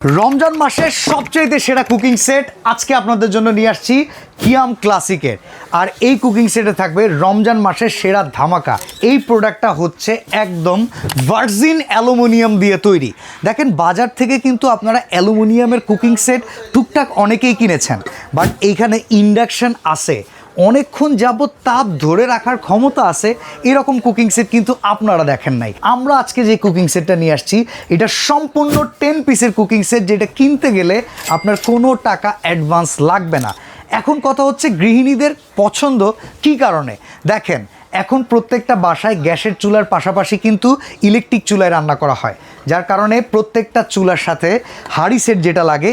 রমজান মাসের সবচেয়ে সেরা কুকিং সেট আজকে আপনাদের জন্য নিয়ে আসছি কিয়াম ক্লাসিকের। আর এই কুকিং সেটে থাকবে রমজান মাসের সেরা ধামাকা। এই প্রোডাক্টটা হচ্ছে একদম ভার্জিন অ্যালুমিনিয়াম দিয়ে তৈরি। দেখেন বাজার থেকে কিন্তু আপনারা অ্যালুমিনিয়ামের কুকিং সেট টুকটাক অনেকেই কিনেছেন, বাট এইখানে ইন্ডাকশন আছে, অনেকক্ষণ যাবত তাপ ধরে রাখার ক্ষমতা আছে, এরকম কুকিং সেট কিন্তু আপনারা দেখেন নাই। আমরা আজকে যে কুকিং সেটটা নিয়ে আসছি এটা সম্পূর্ণ 10 পিসের কুকিং সেট, যেটা কিনতে গেলে আপনার কোনো টাকা অ্যাডভান্স লাগবে না। এখন কথা হচ্ছে গৃহিণীদের পছন্দ কী কারণে। দেখেন এখন প্রত্যেকটা বাসায় গ্যাসের চুলার পাশাপাশি কিন্তু ইলেকট্রিক চুলায় রান্না করা হয়, যার কারণে প্রত্যেকটা চুলার সাথে হাঁড়ি সেট যেটা লাগে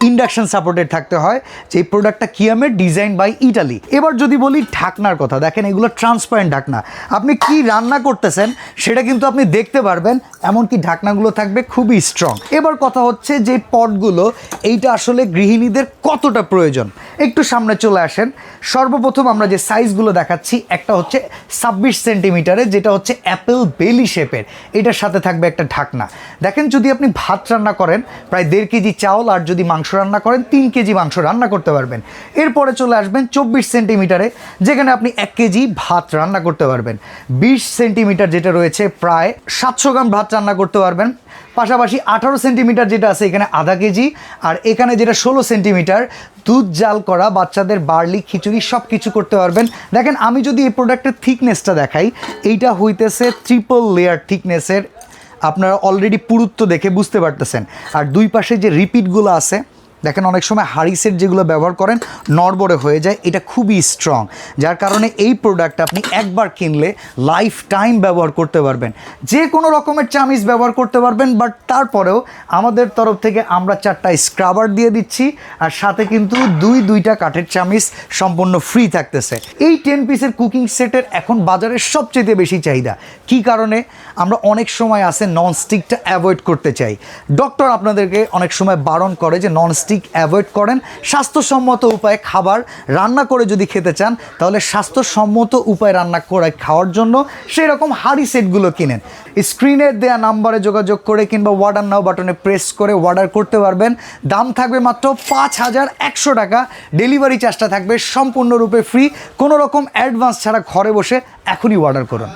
ইন্ডাকশন সাপোর্টেড থাকতে হয়। যে এই প্রোডাক্টটা কিয়ামের, ডিজাইন বাই ইটালি। এবার যদি বলি ঢাকনার কথা, দেখেন এগুলো ট্রান্সপারেন্ট ঢাকনা, আপনি কি রান্না করতেছেন সেটা কিন্তু আপনি দেখতে পারবেন, এমনকি ঢাকনাগুলো থাকবে খুবই স্ট্রং। এবার কথা হচ্ছে যে পটগুলো, এইটা আসলে গৃহিণীদের কতটা প্রয়োজন। একটু সামনে চলে আসেন। সর্বপ্রথম আমরা যে সাইজগুলো দেখাচ্ছি, একটা হচ্ছে 26 সেন্টিমিটারের, যেটা হচ্ছে অ্যাপেল বেলি শেপের, এটার সাথে থাকবে একটা ঢাকনা। দেখেন যদি আপনি ভাত রান্না করেন প্রায় 1.5 কেজি চাউল, আর যদি মাংস রান্না করেন 3 কেজি মাংস রান্না করতে পারবেন। এরপরে চলে আসবেন 24 সেন্টিমিটারে, যেখানে আপনি 1 কেজি ভাত রান্না করতে পারবেন। 20 সেন্টিমিটার যেটা রয়েছে প্রায় 700 গ্রাম ভাত রান্না করতে পারবেন। পাশাপাশি 18 সেন্টিমিটার যেটা আছে এখানে আধা কেজি, আর এখানে যেটা 16 সেন্টিমিটার দুধ জাল করা বাচ্চাদের বার্লি খিচুড়ি সব কিছু করতে পারবেন। দেখেন আমি যদি এই প্রোডাক্টের থিকনেসটা দেখাই, এইটা হইতেছে 3 লেয়ার থিকনেসের, আপনারা অলরেডি পুরুত্ব দেখে বুঝতে পারতেছেন। আর দুই পাশে যে রিপিটগুলো আছে, দেখেন অনেক সময় হাঁড়ি সেট যেগুলো ব্যবহার করেন নড়বড়ে হয়ে যায়, এটা খুবই স্ট্রং, যার কারণে এই প্রোডাক্টটা আপনি একবার কিনলে লাইফ টাইম ব্যবহার করতে পারবেন। যে কোনো রকমের চামিচ ব্যবহার করতে পারবেন, বাট তারপরেও আমাদের তরফ থেকে আমরা 4টা স্ক্রাবার দিয়ে দিচ্ছি, আর সাথে কিন্তু দুইটা কাঠের চামিচ সম্পূর্ণ ফ্রি থাকতেছে। এই 10 পিসের কুকিং সেটের এখন বাজারে সবচেয়ে বেশি চাহিদা। কি কারণে? আমরা অনেক সময় আছে ননস্টিকটা অ্যাভয়েড করতে চাই, ডক্টর আপনাদেরকে অনেক সময় বারণ করে যে ননস্টিক অ্যাভয়েড করেন, স্বাস্থ্যসম্মত উপায়ে খাবার রান্না করে যদি খেতে চান তাহলে স্বাস্থ্যসম্মত উপায়ে রান্না করে খাওয়ার জন্য সেই রকম হাঁড়ি সেটগুলো কিনেন। স্ক্রিনে দেয়া নাম্বারে যোগাযোগ করে কিংবা অর্ডার নাও বাটনে প্রেস করে অর্ডার করতে পারবেন। দাম থাকবে মাত্র 5100 টাকা, ডেলিভারি চার্জটা থাকবে সম্পূর্ণরূপে ফ্রি। কোনো রকম অ্যাডভান্স ছাড়া ঘরে বসে এখনই অর্ডার করুন।